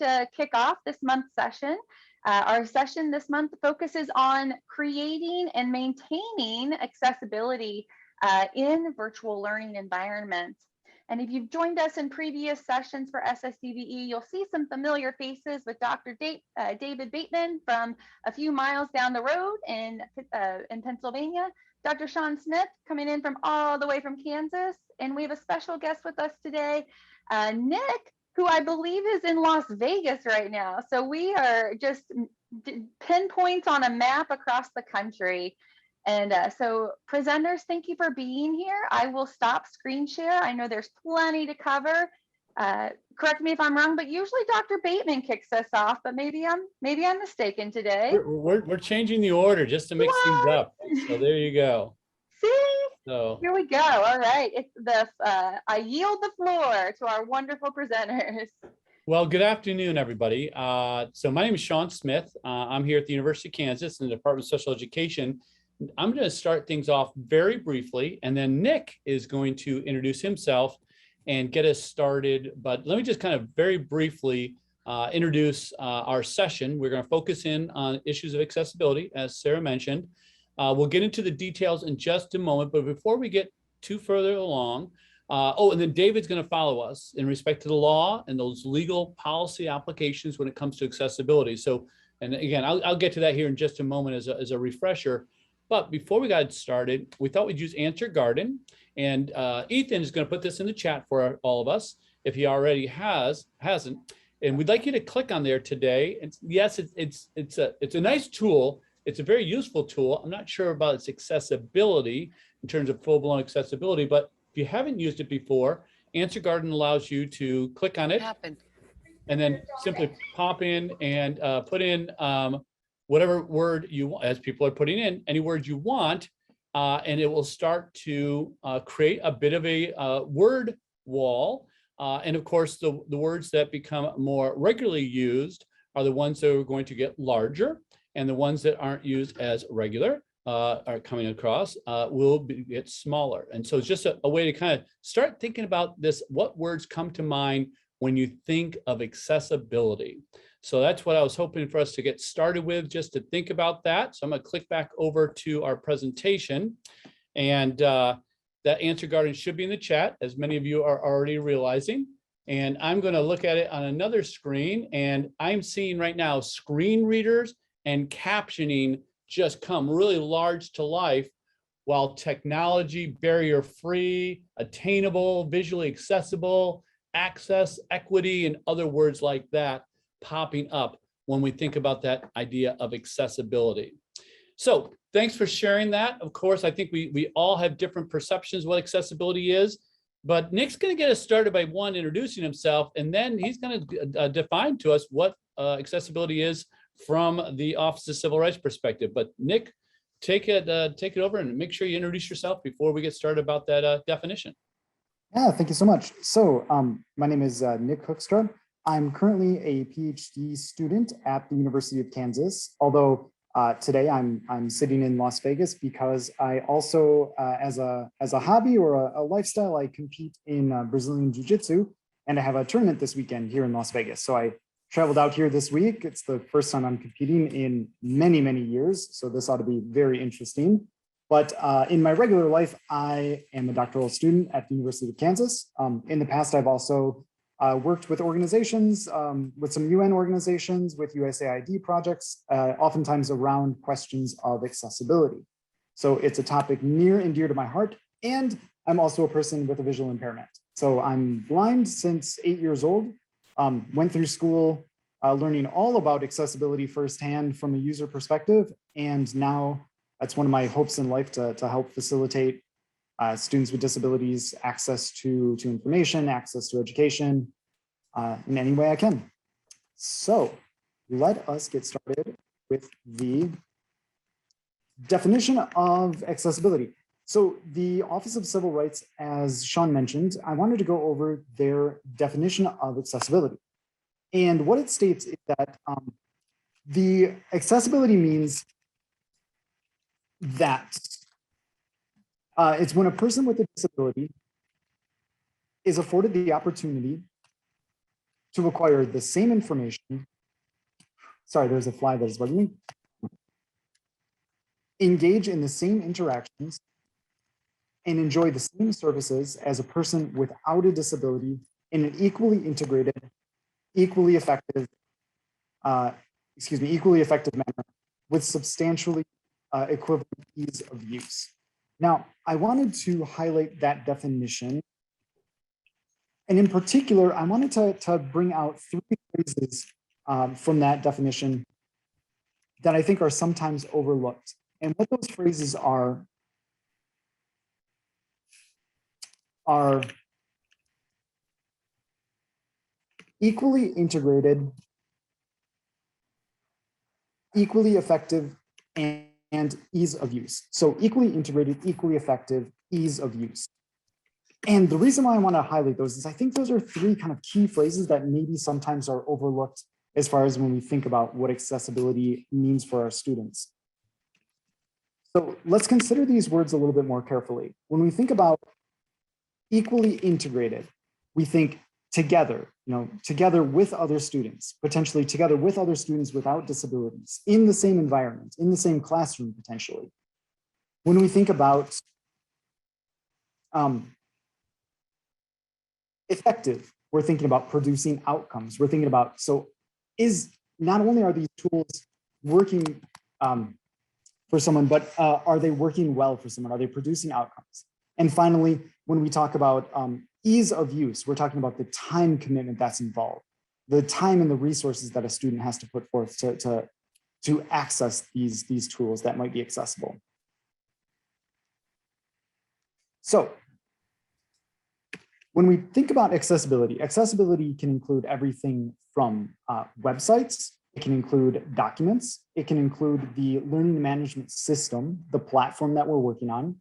to kick off this month's session. Our session this month focuses on creating and maintaining accessibility in virtual learning environments. And if you've joined us in previous sessions for SSDVE, you'll see some familiar faces with Dr. David Bateman from a few miles down the road in Pennsylvania, Dr. Sean Smith coming in from all the way from Kansas, and we have a special guest with us today, Nick, who I believe is in Las Vegas right now. So we are just pinpoints on a map across the country. And so presenters, thank you for being here. I will stop screen share. I know there's plenty to cover. Correct me if I'm wrong, but usually Dr. Bateman kicks us off, but maybe I'm mistaken today. We're changing the order just to mix things up. So there you go. See? So here we go. All right. I yield the floor to our wonderful presenters. Well, good afternoon, everybody. So my name is Sean Smith. I'm here at the University of Kansas in the Department of Special Education. I'm going to start things off very briefly, and then Nick is going to introduce himself and get us started. But let me just kind of very briefly introduce our session. We're going to focus in on issues of accessibility, as Sarah mentioned. We'll get into the details in just a moment, but before we get too further along, and then David's going to follow us in respect to the law and those legal policy applications when it comes to accessibility. So, and again, I'll get to that here in just a moment as a refresher. But before we got started, we thought we'd use Answer Garden, and Ethan is going to put this in the chat for all of us if he already hasn't. And we'd like you to click on there today. And yes, it's a nice tool. It's a very useful tool. I'm not sure about its accessibility in terms of full-blown accessibility, but if you haven't used it before, Answer Garden allows you to click on it and then simply pop in and put in whatever word you want, as people are putting in any word you want, and it will start to create a bit of a word wall. And of course, the words that become more regularly used are the ones that are going to get larger, and the ones that aren't used as regular are coming across will get smaller. And so it's just a way to kind of start thinking about this, what words come to mind when you think of accessibility. So that's what I was hoping for us to get started with, just to think about that. So I'm going to click back over to our presentation, and that Answer Garden should be in the chat, as many of you are already realizing. And I'm going to look at it on another screen, and I'm seeing right now screen readers and captioning just come really large to life, while technology, barrier-free, attainable, visually accessible, access, equity, and other words like that popping up when we think about that idea of accessibility. So thanks for sharing that. Of course, I think we all have different perceptions of what accessibility is, but Nick's going to get us started by introducing himself, and then he's going to define to us what accessibility is from the Office of Civil Rights perspective. But Nick, take it over and make sure you introduce yourself before we get started about that definition. Yeah, thank you so much. So my name is Nick Hoekstra. I'm currently a PhD student at the University of Kansas, although today I'm sitting in Las Vegas because I also, as a hobby or a lifestyle, I compete in Brazilian Jiu-Jitsu, and I have a tournament this weekend here in Las Vegas. So I traveled out here this week. It's the first time I'm competing in many, many years, so this ought to be very interesting. But in my regular life, I am a doctoral student at the University of Kansas. In the past, I've also worked with organizations, with some UN organizations, with USAID projects, oftentimes around questions of accessibility. So it's a topic near and dear to my heart. And I'm also a person with a visual impairment. So I'm blind since 8 years old, went through school learning all about accessibility firsthand from a user perspective. And now that's one of my hopes in life, to help facilitate students with disabilities access to information, access to education in any way I can. So let us get started with the definition of accessibility. So the Office of Civil Rights, as Sean mentioned, I wanted to go over their definition of accessibility. And what it states is that the accessibility means that it's when a person with a disability is afforded the opportunity to acquire the same information. Sorry, there's a fly that is bugging me. Engage in the same interactions and enjoy the same services as a person without a disability in an equally integrated, equally effective manner with substantially equivalent ease of use. Now, I wanted to highlight that definition. And in particular, I wanted to bring out 3 phrases from that definition that I think are sometimes overlooked. And what those phrases are equally integrated, equally effective, and ease of use. So equally integrated, equally effective, ease of use. And the reason why I want to highlight those is I think those are 3 kind of key phrases that maybe sometimes are overlooked as far as when we think about what accessibility means for our students. So let's consider these words a little bit more carefully. When we think about equally integrated, we think together, together with other students, potentially together with other students without disabilities in the same environment, in the same classroom, potentially. When we think about effective, we're thinking about producing outcomes. We're thinking about, not only are these tools working for someone, but are they working well for someone? Are they producing outcomes? And finally, when we talk about ease of use, we're talking about the time commitment that's involved, the time and the resources that a student has to put forth to access these tools that might be accessible. So when we think about accessibility, accessibility can include everything from websites, it can include documents, it can include the learning management system, the platform that we're working on,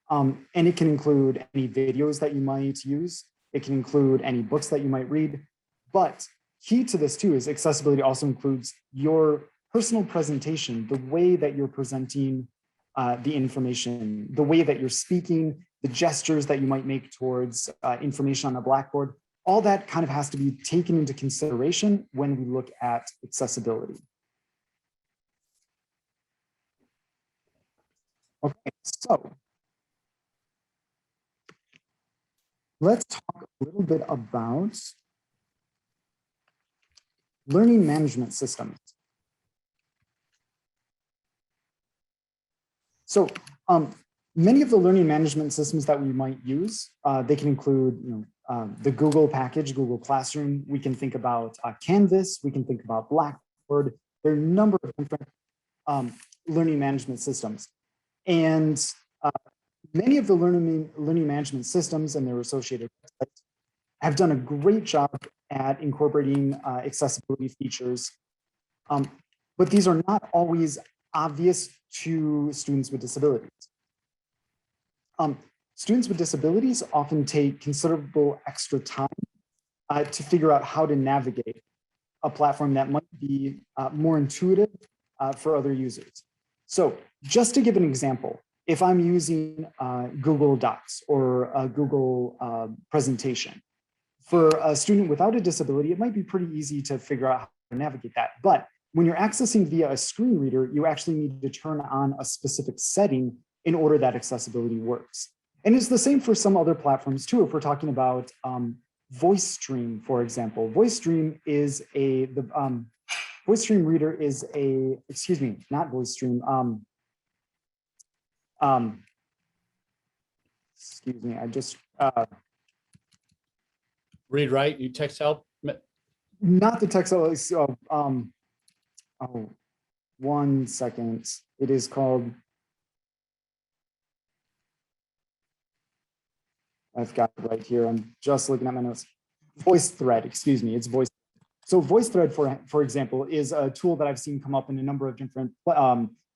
and it can include any videos that you might use, it can include any books that you might read. But key to this too is accessibility also includes your personal presentation, the way that you're presenting the information, the way that you're speaking, the gestures that you might make towards information on a blackboard. All that kind of has to be taken into consideration when we look at accessibility. Okay, so let's talk a little bit about learning management systems. So many of the learning management systems that we might use, they can include the Google package, Google Classroom. We can think about Canvas. We can think about Blackboard. There are a number of different learning management systems. And many of the learning management systems and their associated websites have done a great job at incorporating accessibility features. But these are not always obvious to students with disabilities. Students with disabilities often take considerable extra time to figure out how to navigate a platform that might be more intuitive for other users. So just to give an example, if I'm using Google Docs or a Google presentation, for a student without a disability, it might be pretty easy to figure out how to navigate that. But when you're accessing via a screen reader, you actually need to turn on a specific setting in order that accessibility works. And it's the same for some other platforms too. If we're talking about VoiceStream, for example, VoiceStream is VoiceStream reader is a, excuse me, not VoiceStream. Excuse me, I just Read Write, you text help. not the text. Oh, 1 second. It is called. I've got it right here. I'm just looking at my notes. VoiceThread, excuse me, it's Voice. So VoiceThread, for example, is a tool that I've seen come up in a number of different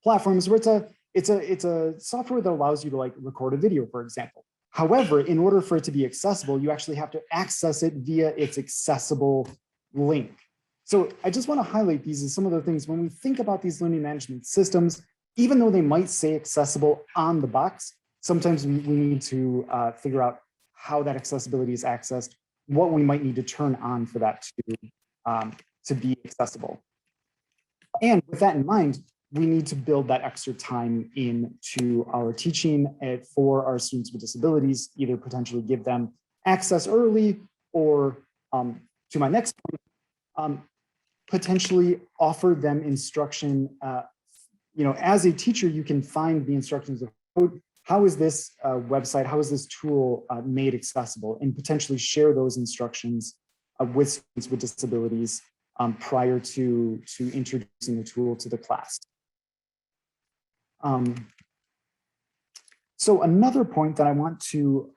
platforms where it's a software that allows you to like record a video, for example. However, in order for it to be accessible, you actually have to access it via its accessible link. So I just want to highlight these as some of the things when we think about these learning management systems, even though they might say accessible on the box, sometimes we need to figure out how that accessibility is accessed what we might need to turn on for that to be accessible. And with that in mind, we need to build that extra time into our teaching for our students with disabilities, either potentially give them access early, or to my next point, potentially offer them instruction. As a teacher, you can find the instructions of how is this website, how is this tool made accessible, and potentially share those instructions with students with disabilities prior to introducing the tool to the class. So another point that I want to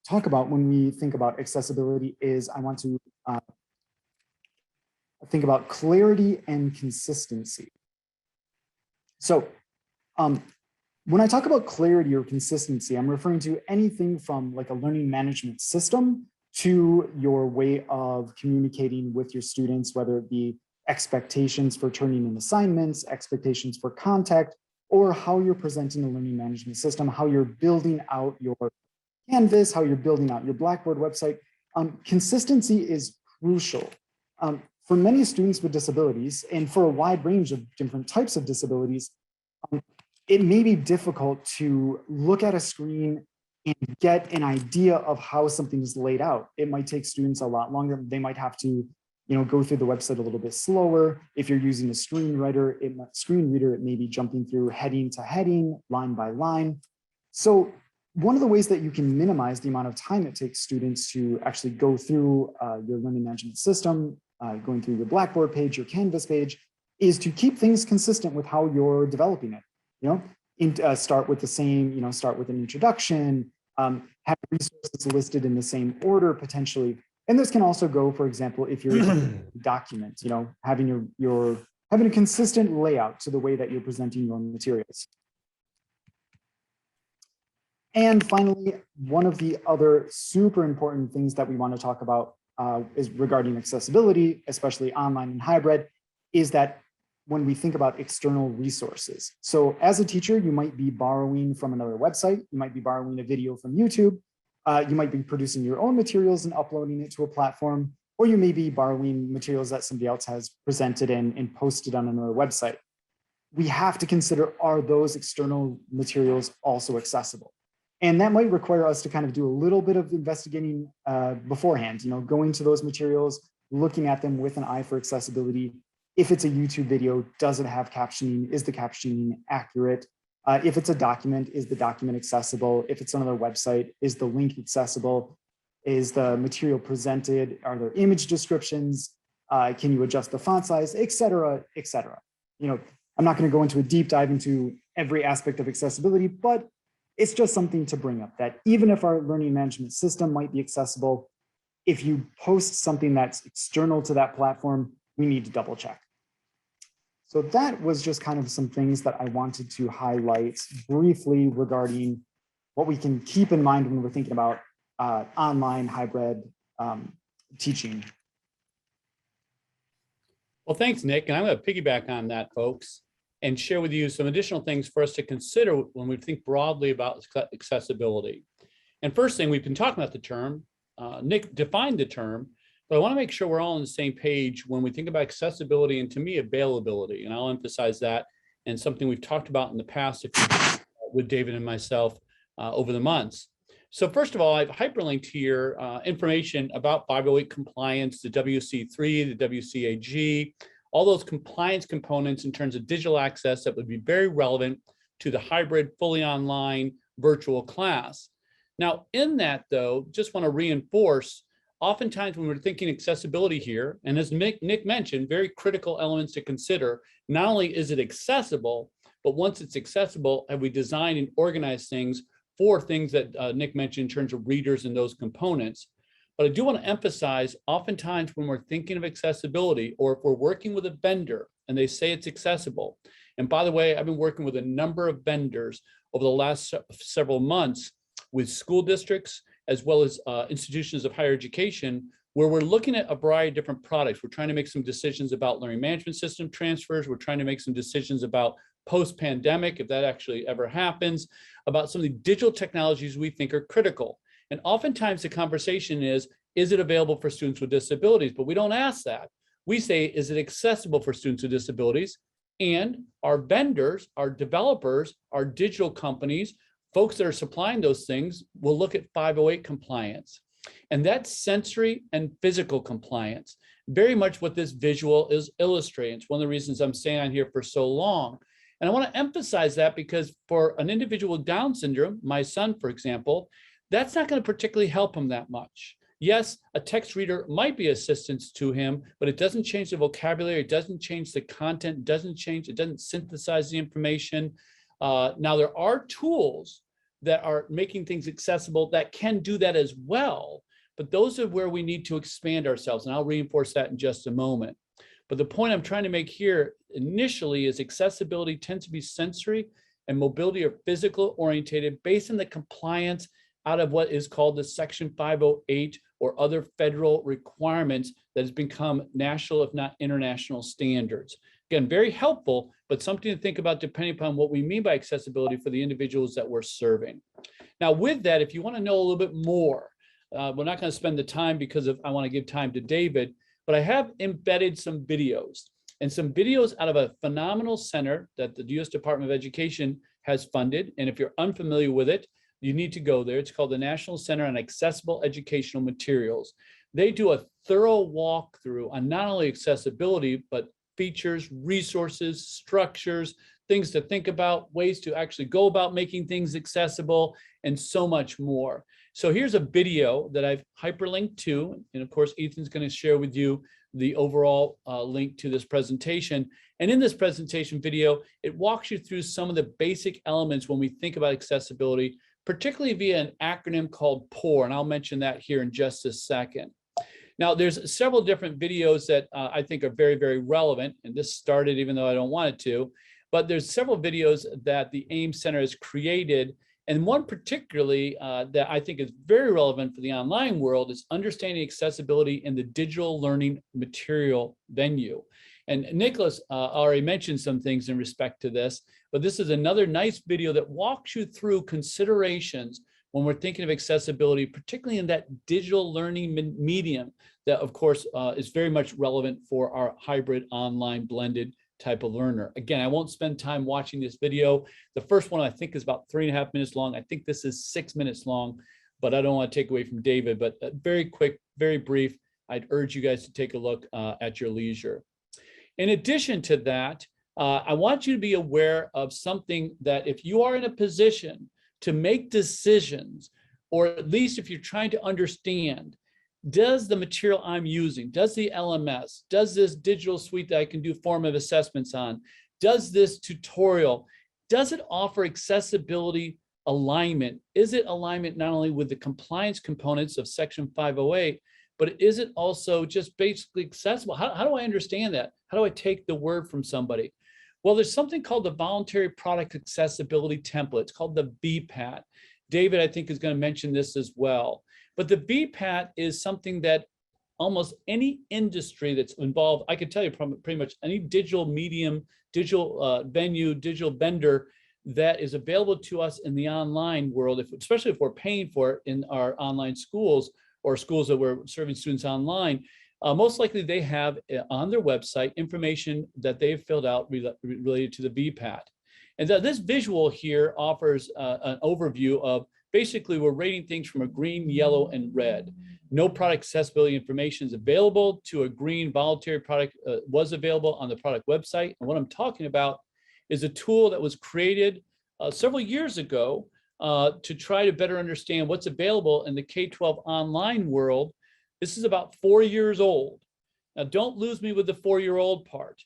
talk about when we think about accessibility is I want to think about clarity and consistency. So when I talk about clarity or consistency, I'm referring to anything from like a learning management system to your way of communicating with your students, whether it be expectations for turning in assignments, expectations for contact, or how you're presenting a learning management system, how you're building out your Canvas, how you're building out your Blackboard website. Consistency is crucial. For many students with disabilities, and for a wide range of different types of disabilities, it may be difficult to look at a screen and get an idea of how something is laid out. It might take students a lot longer. They might have to go through the website a little bit slower. If you're using a screen reader, it may be jumping through heading to heading, line by line. So one of the ways that you can minimize the amount of time it takes students to actually go through your learning management system, going through your Blackboard page, your Canvas page, is to keep things consistent with how you're developing it. Start with the same, start with an introduction, have resources listed in the same order potentially. And this can also go, for example, if you're a document, having having a consistent layout to the way that you're presenting your materials. And finally, one of the other super important things that we want to talk about is regarding accessibility, especially online and hybrid, is that when we think about external resources. So as a teacher, you might be borrowing from another website, you might be borrowing a video from YouTube, you might be producing your own materials and uploading it to a platform, or you may be borrowing materials that somebody else has presented and posted on another website. We have to consider, are those external materials also accessible? And that might require us to kind of do a little bit of investigating beforehand, going to those materials, looking at them with an eye for accessibility. If it's a YouTube video, does it have captioning? Is the captioning accurate? If it's a document, is the document accessible? If it's another website, is the link accessible? Is the material presented? Are there image descriptions? Can you adjust the font size, et cetera, et cetera? I'm not going to go into a deep dive into every aspect of accessibility, but it's just something to bring up, that even if our learning management system might be accessible, if you post something that's external to that platform, we need to double check. So that was just kind of some things that I wanted to highlight briefly regarding what we can keep in mind when we're thinking about online hybrid teaching. Well, thanks, Nick. And I'm going to piggyback on that, folks, and share with you some additional things for us to consider when we think broadly about accessibility. And first thing, we've been talking about the term. Nick defined the term, but I want to make sure we're all on the same page when we think about accessibility and, to me, availability. And I'll emphasize that, and something we've talked about in the past with David and myself over the months. So first of all, I've hyperlinked here information about 508 compliance, the WC3, the WCAG, all those compliance components in terms of digital access that would be very relevant to the hybrid, fully online virtual class. Now, in that, though, just want to reinforce, oftentimes when we're thinking accessibility here, and as Nick mentioned, very critical elements to consider, not only is it accessible, but once it's accessible, have we designed and organized things for things that Nick mentioned in terms of readers and those components. But I do want to emphasize, oftentimes when we're thinking of accessibility, or if we're working with a vendor and they say it's accessible, and by the way, I've been working with a number of vendors over the last several months with school districts, as well as institutions of higher education, where we're looking at a variety of different products. We're trying to make some decisions about learning management system transfers. We're trying to make some decisions about post-pandemic, if that actually ever happens, about some of the digital technologies we think are critical. And oftentimes the conversation is, is it available for students with disabilities? But we don't ask that. We say, is it accessible for students with disabilities? And our vendors, our developers, our digital companies, folks that are supplying those things will look at 508 compliance. And that's sensory and physical compliance. Very much what this visual is illustrating. It's one of the reasons I'm staying on here for so long. And I want to emphasize that because for an individual with Down syndrome, my son, for example, that's not going to particularly help him that much. Yes, a text reader might be assistance to him, but it doesn't change the vocabulary, it doesn't change the content, it doesn't synthesize the information. Now, there are tools that are making things accessible that can do that as well, but those are where we need to expand ourselves, and I'll reinforce that in just a moment. But the point I'm trying to make here initially is accessibility tends to be sensory and mobility are physical orientated based on the compliance out of what is called the Section 508 or other federal requirements that has become national, if not international standards. Again, very helpful, but something to think about depending upon what we mean by accessibility for the individuals that we're serving. Now, with that, if you want to know a little bit more, we're not going to spend the time because I want to give time to David, but I have embedded some videos out of a phenomenal center that the U.S. Department of Education has funded. And if you're unfamiliar with it, you need to go there. It's called the National Center on Accessible Educational Materials. They do a thorough walkthrough on not only accessibility, but features, resources, structures, things to think about, ways to actually go about making things accessible, and so much more. So here's a video that I've hyperlinked to, and of course, Ethan's going to share with you the overall link to this presentation. And in this presentation video, it walks you through some of the basic elements when we think about accessibility, particularly via an acronym called POUR, and I'll mention that here in just a second. Now, there's several different videos that I think are very, very relevant, and this started even though I don't want it to, but there's several videos that the AIM Center has created, and one particularly that I think is very relevant for the online world is understanding accessibility in the digital learning material venue. And Nicholas already mentioned some things in respect to this, but this is another nice video that walks you through considerations when we're thinking of accessibility, particularly in that digital learning medium that, of course, is very much relevant for our hybrid online blended type of learner. Again, I won't spend time watching this video. The first one I think is about 3.5 minutes long. I think this is 6 minutes long, but I don't want to take away from David, but very quick, very brief. I'd urge you guys to take a look at your leisure. In addition to that, I want you to be aware of something that if you are in a position to make decisions, or at least if you're trying to understand, does the material I'm using, does the LMS, does this digital suite that I can do formative assessments on, does this tutorial, does it offer accessibility alignment? Is it alignment not only with the compliance components of Section 508, but is it also just basically accessible? How do I understand that? How do I take the word from somebody? Well, there's something called the Voluntary Product Accessibility Template. It's called the VPAT. David, I think, is going to mention this as well. But the VPAT is something that almost any industry that's involved, I can tell you pretty much any digital medium, digital venue, digital vendor that is available to us in the online world, especially if we're paying for it in our online schools or schools that we're serving students online, most likely they have on their website information that they've filled out related to the VPAT. And this visual here offers an overview of basically we're rating things from a green, yellow, and red. No product accessibility information is available to a green voluntary product was available on the product website. And what I'm talking about is a tool that was created several years ago to try to better understand what's available in the K-12 online world. This is about 4 years old. Now, don't lose me with the 4-year-old part.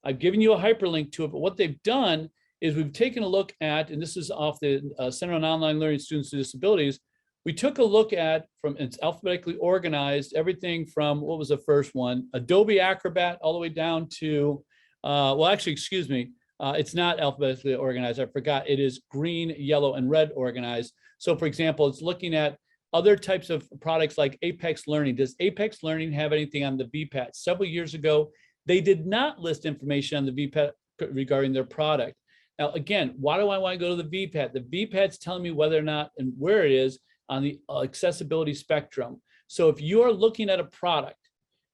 I've given you a hyperlink to it, but what they've done is we've taken a look at, and this is off the Center on Online Learning Students with Disabilities, we took a look at, it's alphabetically organized, everything from, what was the first one? Adobe Acrobat all the way down to, well, actually, excuse me, it's not alphabetically organized. I forgot. It is green, yellow, and red organized. So for example, it's looking at other types of products like Apex Learning. Does Apex Learning have anything on the VPAT? Several years ago, they did not list information on the VPAT regarding their product. Now, again, why do I want to go to the VPAT? The VPAT's telling me whether or not and where it is on the accessibility spectrum. So if you are looking at a product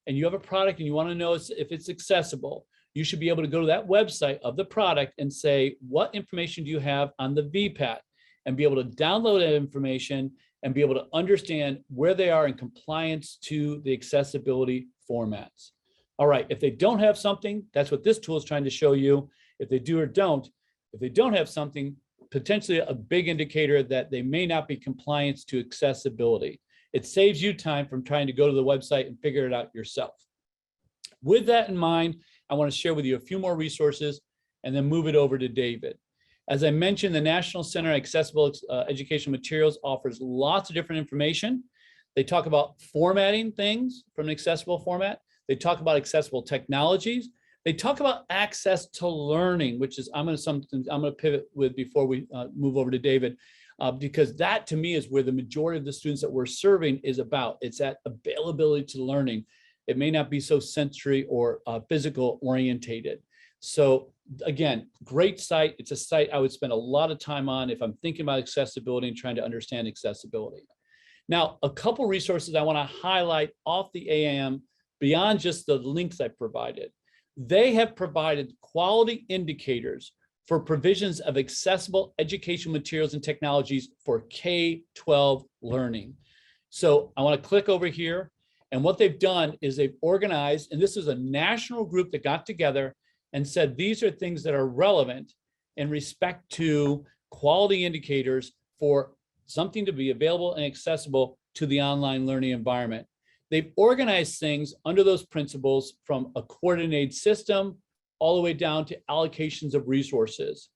and you have a product and you want to know if it's accessible, you should be able to go to that website of the product and say, what information do you have on the VPAT, and be able to download that information and be able to understand where they are in compliance to the accessibility formats. All right, if they don't have something, that's what this tool is trying to show you. If they do or don't, if they don't have something, potentially a big indicator that they may not be compliant to accessibility. It saves you time from trying to go to the website and figure it out yourself. With that in mind, I want to share with you a few more resources and then move it over to David. As I mentioned, the National Center on Accessible Educational Materials offers lots of different information. They talk about formatting things from an accessible format. They talk about accessible technologies. They talk about access to learning, which is I'm going to pivot with before we move over to David, because that to me is where the majority of the students that we're serving is about. It's that availability to learning. It may not be so sensory or physical orientated. So again, great site. It's a site I would spend a lot of time on if I'm thinking about accessibility and trying to understand accessibility. Now, a couple resources I want to highlight off the AAM beyond just the links I provided. They have provided quality indicators for provisions of accessible education materials and technologies for K-12 learning. So I want to click over here, and what they've done is they've organized, and this is a national group that got together and said, these are things that are relevant in respect to quality indicators for something to be available and accessible to the online learning environment. They've organized things under those principles from a coordinated system all the way down to allocations of resources.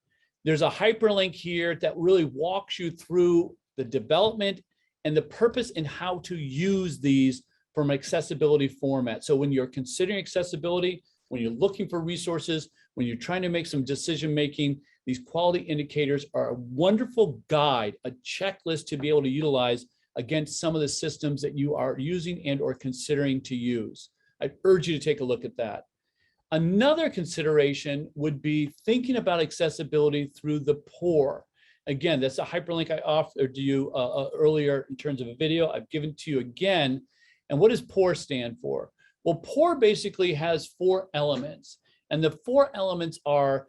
There's a hyperlink here that really walks you through the development and the purpose and how to use these from an accessibility format. So when you're considering accessibility, when you're looking for resources, when you're trying to make some decision-making, these quality indicators are a wonderful guide, a checklist to be able to utilize against some of the systems that you are using and or considering to use. I urge you to take a look at that. Another consideration would be thinking about accessibility through the POUR. Again, that's a hyperlink I offered to you earlier in terms of a video. I've given to you again. And what does POUR stand for? Well, POUR basically has 4 elements. And the 4 elements are,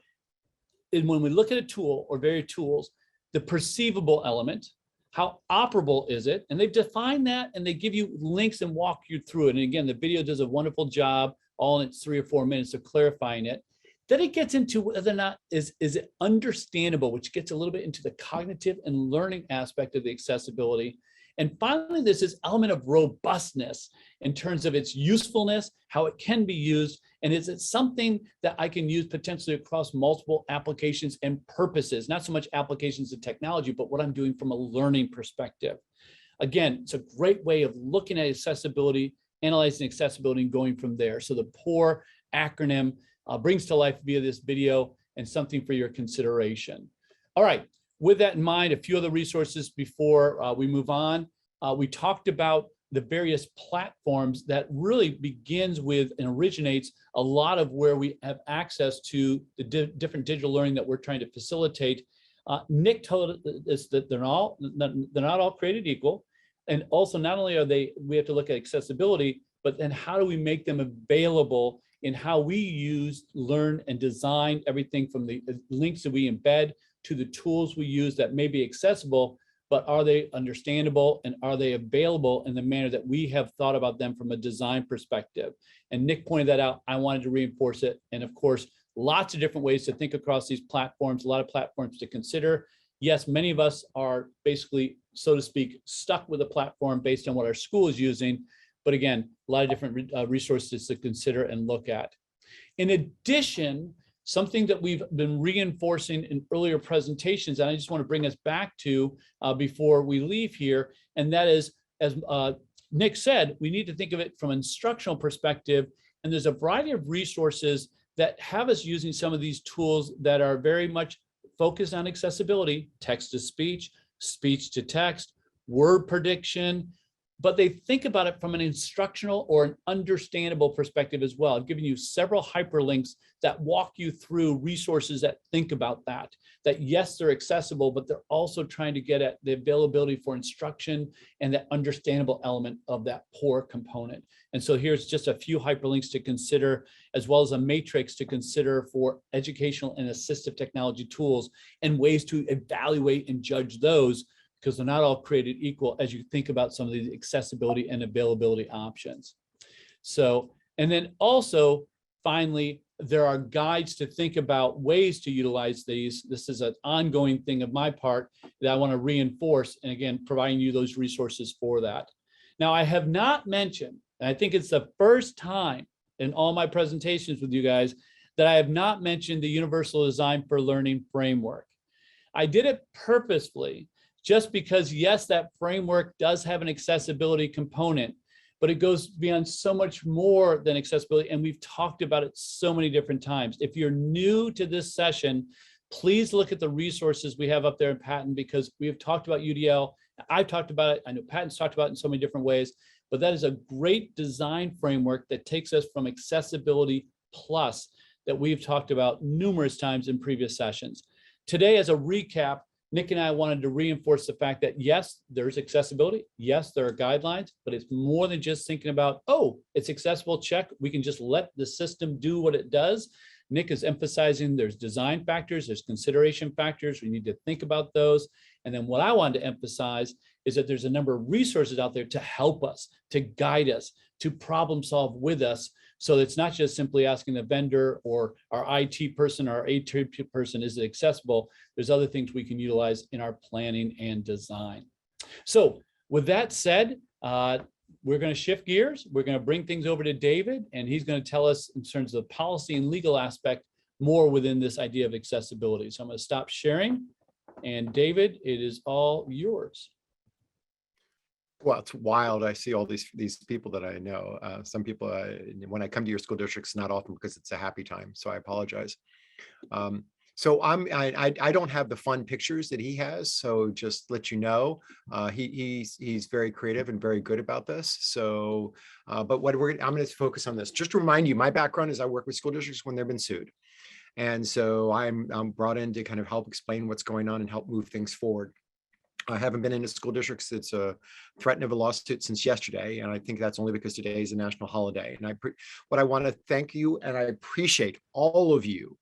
and when we look at a tool or various tools, the perceivable element, how operable is it? And they've defined that and they give you links and walk you through it. And again, the video does a wonderful job, all in its 3 or 4 minutes of clarifying it. Then it gets into whether or not is it understandable, which gets a little bit into the cognitive and learning aspect of the accessibility. And finally, there's this element of robustness in terms of its usefulness, how it can be used, and is it something that I can use potentially across multiple applications and purposes, not so much applications of technology, but what I'm doing from a learning perspective. Again, it's a great way of looking at accessibility, analyzing accessibility, and going from there. So the POUR acronym brings to life via this video and something for your consideration. All right. With that in mind, a few other resources before we move on. We talked about the various platforms that really begins with and originates a lot of where we have access to the different digital learning that we're trying to facilitate. Nick told us that they're not all created equal. And also not only are we have to look at accessibility, but then how do we make them available in how we use, learn, and design everything from the links that we embed to the tools we use that may be accessible, but are they understandable and are they available in the manner that we have thought about them from a design perspective? And Nick pointed that out. I wanted to reinforce it. And of course, lots of different ways to think across these platforms, a lot of platforms to consider. Yes, many of us are basically, so to speak, stuck with a platform based on what our school is using. But again, a lot of different resources to consider and look at. In addition, something that we've been reinforcing in earlier presentations, and I just want to bring us back to before we leave here, and that is, as Nick said, we need to think of it from an instructional perspective, and there's a variety of resources that have us using some of these tools that are very much focused on accessibility, text to speech, speech to text, word prediction, but they think about it from an instructional or an understandable perspective as well. I've given you several hyperlinks that walk you through resources that think about that yes, they're accessible, but they're also trying to get at the availability for instruction and that understandable element of that core component. And so here's just a few hyperlinks to consider, as well as a matrix to consider for educational and assistive technology tools and ways to evaluate and judge those, because they're not all created equal as you think about some of these accessibility and availability options. So, and then also, finally, there are guides to think about ways to utilize these. This is an ongoing thing of my part that I want to reinforce, and again, providing you those resources for that. Now, I have not mentioned, and I think it's the first time in all my presentations with you guys that I have not mentioned the Universal Design for Learning framework. I did it purposefully, just because, yes, that framework does have an accessibility component, but it goes beyond so much more than accessibility. And we've talked about it so many different times. If you're new to this session, please look at the resources we have up there in Patton, because we have talked about UDL. I've talked about it. I know Patton's talked about it in so many different ways, but that is a great design framework that takes us from accessibility plus that we've talked about numerous times in previous sessions. Today, as a recap, Nick and I wanted to reinforce the fact that yes, there's accessibility. Yes, there are guidelines, but it's more than just thinking about, oh, it's accessible, check. We can just let the system do what it does. Nick is emphasizing there's design factors, there's consideration factors. We need to think about those. And then what I wanted to emphasize is that there's a number of resources out there to help us, to guide us, to problem solve with us. So it's not just simply asking the vendor or our IT person or our AT person, is it accessible? There's other things we can utilize in our planning and design. So with that said, we're going to shift gears. We're going to bring things over to David, and he's going to tell us in terms of the policy and legal aspect more within this idea of accessibility. So I'm going to stop sharing. And David, it is all yours. Well, it's wild. I see all these people that I know. Some people, when I come to your school districts, not often because it's a happy time. So I apologize. So I don't have the fun pictures that he has. So just let you know, he's very creative and very good about this. So, but I'm going to focus on this. Just to remind you, my background is I work with school districts when they've been sued. And so I'm brought in to kind of help explain what's going on and help move things forward. I haven't been in a school district that's threatened of a lawsuit since yesterday, and I think that's only because today is a national holiday. And what I want to thank you, and I appreciate all of you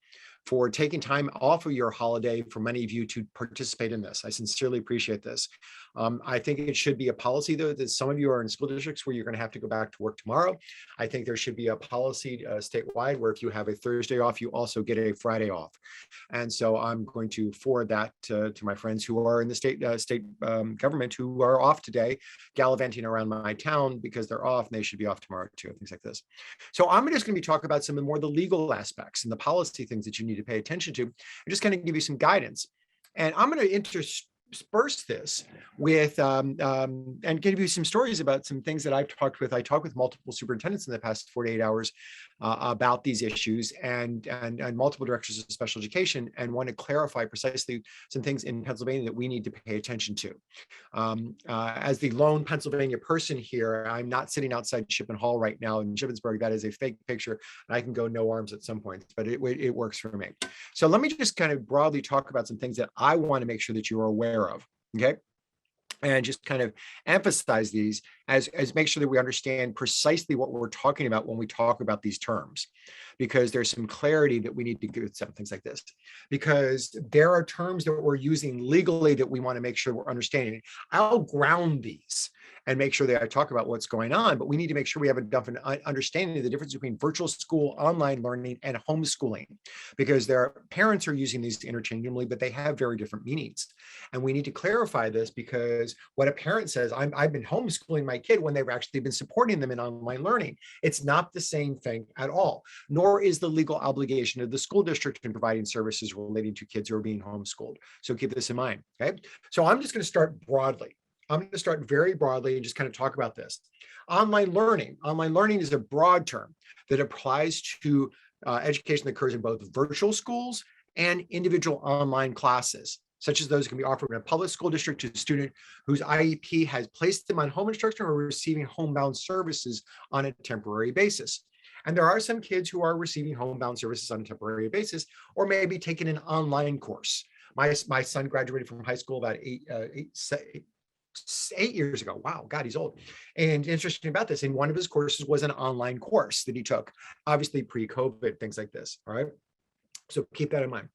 for taking time off of your holiday, for many of you to participate in this. I sincerely appreciate this. I think it should be a policy, though, that some of you are in school districts where you're going to have to go back to work tomorrow. I think there should be a policy statewide where if you have a Thursday off, you also get a Friday off. And so I'm going to forward that to my friends who are in the state government who are off today, gallivanting around my town because they're off, and they should be off tomorrow too, things like this. So I'm just going to be talking about some of the more the legal aspects and the policy things that you need to pay attention to, and just kind of give you some guidance. And I'm going to intersperse this with and give you some stories about some things that I've talked with. I talked with multiple superintendents in the past 48 hours about these issues and multiple directors of special education, and want to clarify precisely some things in Pennsylvania that we need to pay attention to. As the lone Pennsylvania person here, I'm not sitting outside Shippen Hall right now in Shippensburg. That is a fake picture, and I can go no arms at some point, but it works for me. So let me just kind of broadly talk about some things that I want to make sure that you are aware of, okay? And just kind of emphasize these as make sure that we understand precisely what we're talking about when we talk about these terms, because there's some clarity that we need to give some things like this, because there are terms that we're using legally that we want to make sure we're understanding. I'll ground these and make sure that I talk about what's going on, but we need to make sure we have enough understanding of the difference between virtual school, online learning, and homeschooling, because their parents are using these interchangeably, but they have very different meanings. And we need to clarify this, because what a parent says, I've been homeschooling my kid, when they've actually been supporting them in online learning. It's not the same thing at all, nor is the legal obligation of the school district in providing services relating to kids who are being homeschooled. So keep this in mind, okay? So I'm just going to start broadly. I'm going to start very broadly and just kind of talk about this. Online learning. Online learning is a broad term that applies to education that occurs in both virtual schools and individual online classes. such as those can be offered in a public school district to a student whose IEP has placed them on home instruction or receiving homebound services on a temporary basis. And there are some kids who are receiving homebound services on a temporary basis, or maybe taking an online course. My son graduated from high school about 8 years ago. Wow, God, he's old. And interesting about this, and one of his courses was an online course that he took, obviously pre-COVID, things like this. All right. So keep that in mind.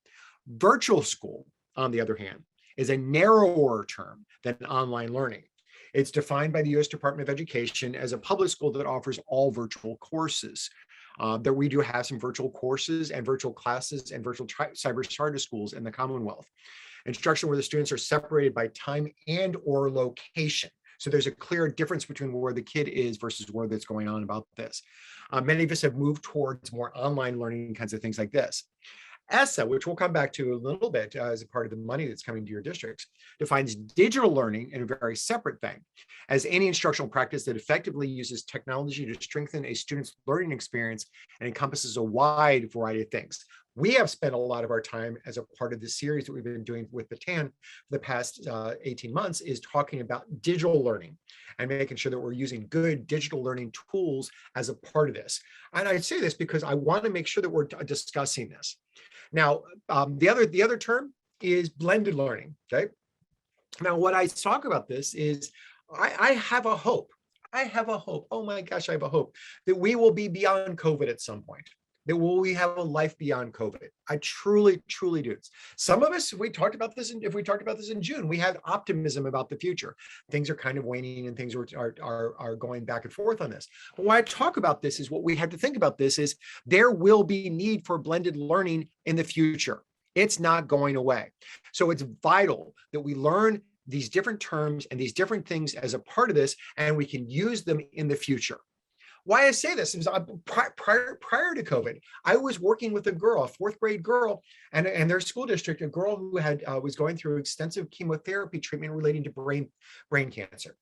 Virtual school, on the other hand, is a narrower term than online learning. It's defined by the U.S. Department of Education as a public school that offers all virtual courses. That we do have some virtual courses and virtual classes and virtual cyber charter schools in the Commonwealth. Instruction where the students are separated by time and or location. So there's a clear difference between where the kid is versus where that's going on about this. Many of us have moved towards more online learning kinds of things like this. ESSA, which we'll come back to a little bit as a part of the money that's coming to your districts, defines digital learning in a very separate thing as any instructional practice that effectively uses technology to strengthen a student's learning experience and encompasses a wide variety of things. We have spent a lot of our time as a part of the series that we've been doing with Bataan for the past 18 months is talking about digital learning and making sure that we're using good digital learning tools as a part of this. And I say this because I want to make sure that we're discussing this. Now, the other term is blended learning, okay? Now, what I talk about this is I have a hope. I have a hope. Oh my gosh, I have a hope that we will be beyond COVID at some point. That we have a life beyond COVID. I truly, truly do. Some of us, if we talked about this in June, we had optimism about the future. Things are kind of waning and things are going back and forth on this. But when I talk about this is what we have to think about this is there will be need for blended learning in the future. It's not going away. So it's vital that we learn these different terms and these different things as a part of this, and we can use them in the future. Why I say this is prior to COVID, I was working with a girl, a fourth grade girl, and their school district, a girl who had was going through extensive chemotherapy treatment relating to brain cancer.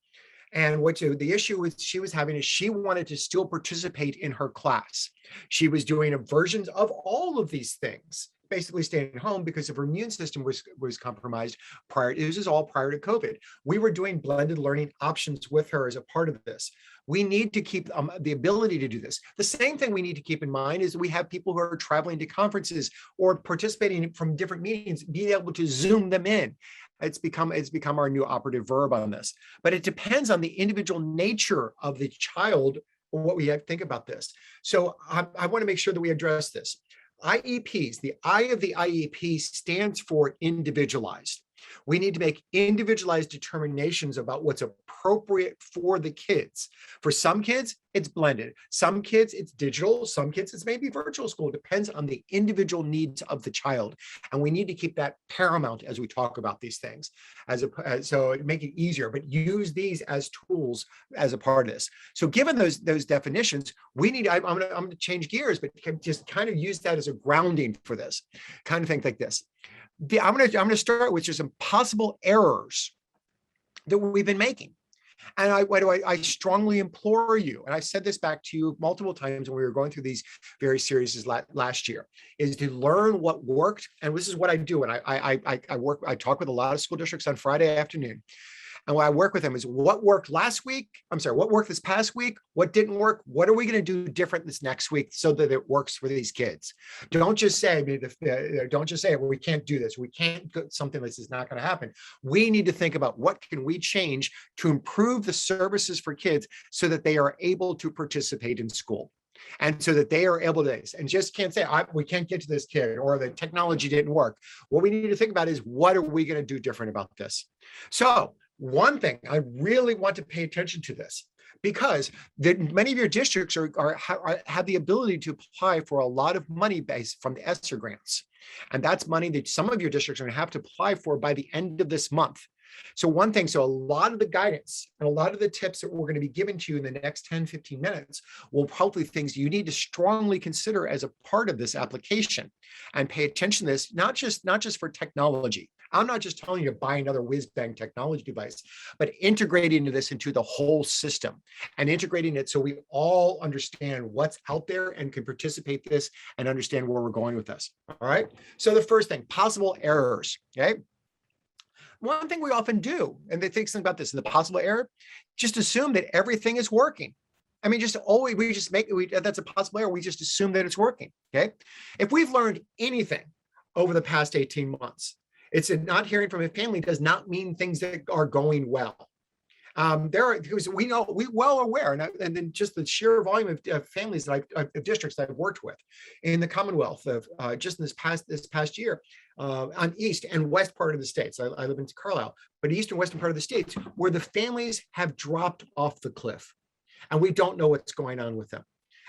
And what the issue she was having is she wanted to still participate in her class. She was doing versions of all of these things, basically staying home because of her immune system was compromised prior. This is all prior to COVID. We were doing blended learning options with her as a part of this. We need to keep the ability to do this. The same thing we need to keep in mind is we have people who are traveling to conferences or participating from different meetings, being able to Zoom them in. It's become our new operative verb on this. But it depends on the individual nature of the child or what we have to think about this. So I want to make sure that we address this. IEPs, the I of the IEP stands for individualized. We need to make individualized determinations about what's appropriate for the kids. For some kids, it's blended. Some kids, it's digital. Some kids, it's maybe virtual school. It depends on the individual needs of the child. And we need to keep that paramount as we talk about these things, so make it easier, but use these as tools as a part of this. So given those definitions, we need, I'm going to change gears, but just kind of use that as a grounding for this, kind of think like this. I'm going to start with just some possible errors that we've been making. And I strongly implore you, and I've said this back to you multiple times when we were going through these various series last year, is to learn what worked. And this is what I do. And I talk with a lot of school districts on Friday afternoon. And what I work with them is what worked what worked this past week, what didn't work, what are we going to do different this next week so that it works for these kids? Don't just say, well, we can't do this. We can't do something like this is not going to happen. We need to think about what can we change to improve the services for kids so that they are able to participate in school. And so that they are able to, and just can't say, we can't get to this kid or the technology didn't work. What we need to think about is what are we going to do different about this? So one thing, I really want to pay attention to this because many of your districts have the ability to apply for a lot of money based from the ESSER grants. And that's money that some of your districts are going to have to apply for by the end of this month. So a lot of the guidance and a lot of the tips that we're going to be giving to you in the next 10, 15 minutes will probably things you need to strongly consider as a part of this application and pay attention to this, not just for technology. I'm not just telling you to buy another whiz-bang technology device, but integrating this into the whole system and integrating it so we all understand what's out there and can participate this and understand where we're going with this. All right. So the first thing, possible errors. Okay. one thing we often do, and they think something about this in the possible error, just assume that everything is working. I mean, just always, we just make, that's a possible error. We just assume that it's working, okay? If we've learned anything over the past 18 months, it's that not hearing from a family does not mean things that are going well. Because we know, we well aware, and then just the sheer volume of families that of districts that I've worked with in the Commonwealth of just in this past year on east and west part of the states. I live in Carlisle, but east and western part of the states where the families have dropped off the cliff, and we don't know what's going on with them.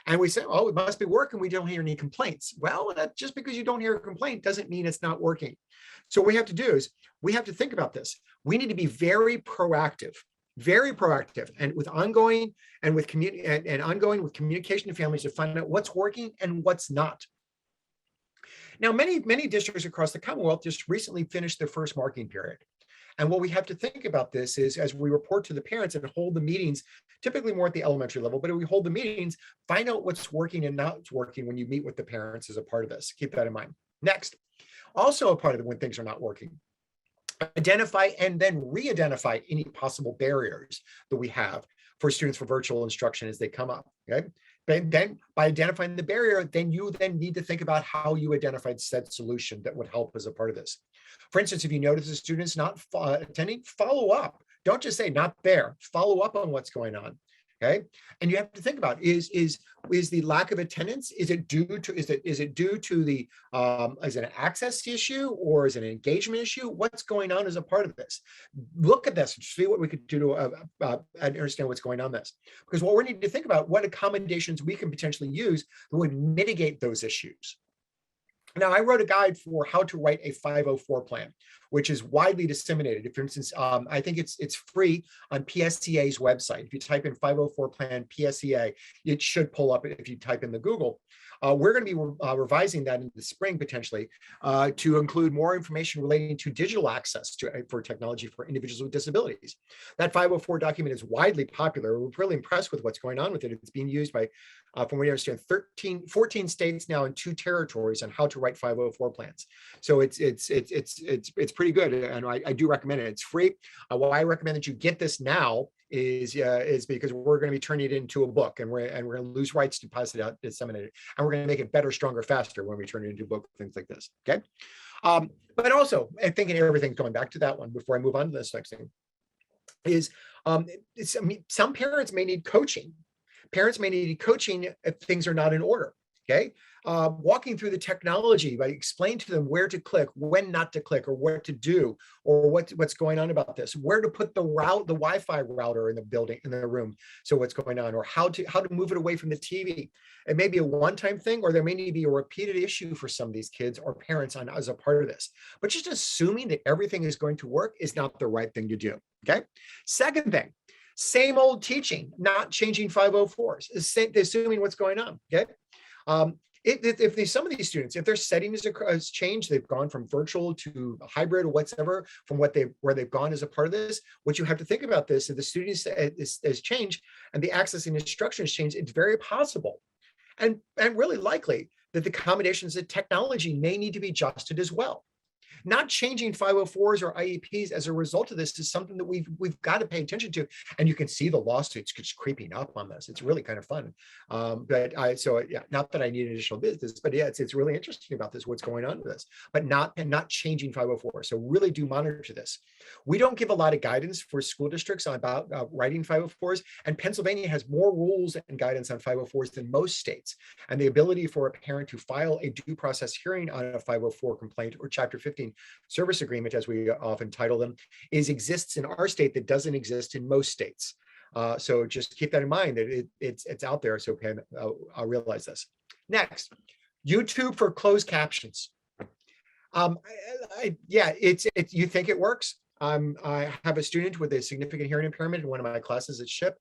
And we say, oh, it must be working. We don't hear any complaints. Well, that just because you don't hear a complaint doesn't mean it's not working. So what we have to do is we have to think about this. We need to be very proactive, and with ongoing with communication to families to find out what's working and what's not. Now, many districts across the Commonwealth just recently finished their first marking period. And what we have to think about this is, as we report to the parents and hold the meetings, typically more at the elementary level, but if we hold the meetings, find out what's working and not working when you meet with the parents as a part of this. Keep that in mind. Next, also a part of it when things are not working, identify and then re-identify any possible barriers that we have for students for virtual instruction as they come up, okay? Then by identifying the barrier, then you need to think about how you identified said solution that would help as a part of this. For instance, if you notice a student's not attending, follow up. Don't just say not there, follow up on what's going on. Okay, and you have to think about is the lack of attendance, is it due to the is it an access issue or is it an engagement issue? What's going on as a part of this? Look at this, see what we could do to understand what's going on this, because what we need to think about what accommodations we can potentially use that would mitigate those issues. Now, I wrote a guide for how to write a 504 plan, which is widely disseminated. For instance, I think it's free on PSEA's website. If you type in 504 plan PSEA, it should pull up if you type in the Google. We're going to be revising that in the spring potentially to include more information relating to digital access for technology for individuals with disabilities. That 504 document is widely popular. We're really impressed with what's going on with it. It's being used by, from what I understand, 14 states now and 2 territories on how to write 504 plans. So it's pretty good, and I do recommend it. It's free. Why I recommend that you get this now is because we're going to be turning it into a book, and we're going to lose rights to pass it out, disseminate it, and we're going to make it better, stronger, faster when we turn it into a book, things like this. Okay, but also, and thinking everything going back to that one before I move on to this next thing is some parents may need coaching. Parents may need coaching if things are not in order. Okay, walking through the technology by explaining to them where to click, when not to click, or what to do, or what's going on about this, where to put the Wi-Fi router in the building, in the room, so what's going on, or how to move it away from the TV. It may be a one-time thing, or there may need to be a repeated issue for some of these kids or parents as a part of this. But just assuming that everything is going to work is not the right thing to do. Okay. Second thing. Same old teaching, not changing 504s, assuming what's going on. Okay. If some of these students, if their setting has changed, they've gone from virtual to hybrid or whatever, from where they've gone as a part of this, what you have to think about this, if the students has changed and the access and instruction has changed, it's very possible and really likely that the accommodations and technology may need to be adjusted as well. Not changing 504s or IEPs as a result of this is something that we've got to pay attention to. And you can see the lawsuits just creeping up on this. It's really kind of fun. Not that I need additional business, but yeah, it's really interesting about this, what's going on with this, but not changing 504. So really do monitor this. We don't give a lot of guidance for school districts about writing 504s, and Pennsylvania has more rules and guidance on 504s than most states. And the ability for a parent to file a due process hearing on a 504 complaint or Chapter 15 service agreement, as we often title them, exists in our state that doesn't exist in most states. So just keep that in mind that it's out there. So I'll realize this. Next, YouTube for closed captions. You think it works? I have a student with a significant hearing impairment in one of my classes at SHIP,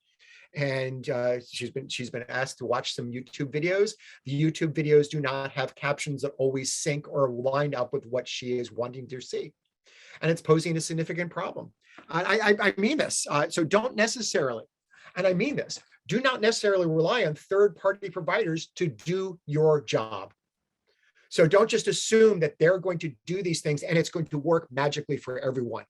and she's been asked to watch some YouTube videos. The YouTube videos do not have captions that always sync or line up with what she is wanting to see, and it's posing a significant problem. I mean this. So don't necessarily, and I mean this, do not necessarily rely on third-party providers to do your job. So don't just assume that they're going to do these things and it's going to work magically for everyone.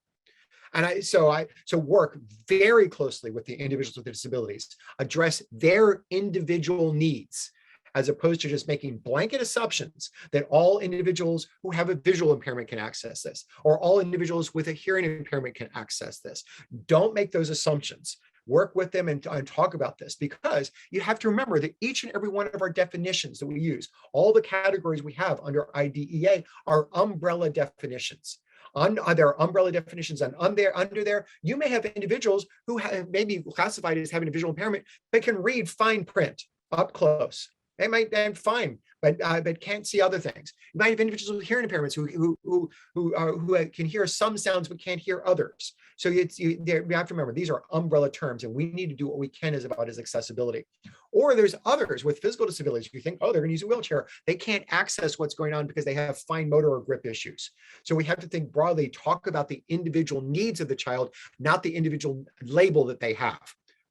And so work very closely with the individuals with disabilities, address their individual needs, as opposed to just making blanket assumptions that all individuals who have a visual impairment can access this, or all individuals with a hearing impairment can access this. Don't make those assumptions. Work with them and talk about this, because you have to remember that each and every one of our definitions that we use, all the categories we have under IDEA are umbrella definitions. There are umbrella definitions, and under there, you may have individuals who may be classified as having a visual impairment, but can read fine print up close. They might be fine, but can't see other things. You might have individuals with hearing impairments who can hear some sounds but can't hear others. So you have to remember, these are umbrella terms, and we need to do what we can about his accessibility. Or there's others with physical disabilities. You think, oh, they're going to use a wheelchair. They can't access what's going on because they have fine motor or grip issues. So we have to think broadly, talk about the individual needs of the child, not the individual label that they have.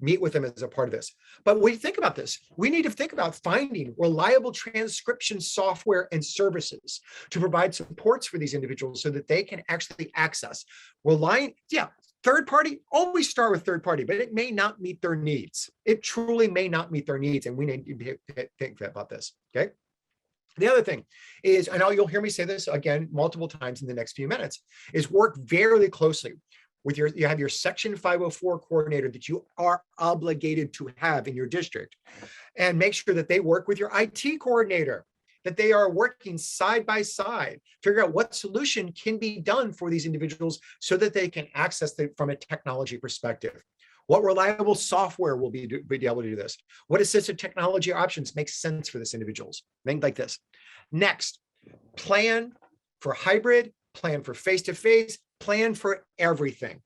Meet with them as a part of this. But when you think about this, we need to think about finding reliable transcription software and services to provide supports for these individuals so that they can actually access. Third party, always start with third party, but it may not meet their needs. It truly may not meet their needs, and we need to think about this, okay? The other thing is, and you'll hear me say this again multiple times in the next few minutes, is work very closely with you have your Section 504 coordinator that you are obligated to have in your district, and make sure that they work with your IT coordinator, that they are working side by side, figure out what solution can be done for these individuals so that they can access them from a technology perspective. What reliable software will be able to do this? What assistive technology options make sense for this individuals? Things like this. Next, plan for hybrid, plan for face-to-face, plan for everything.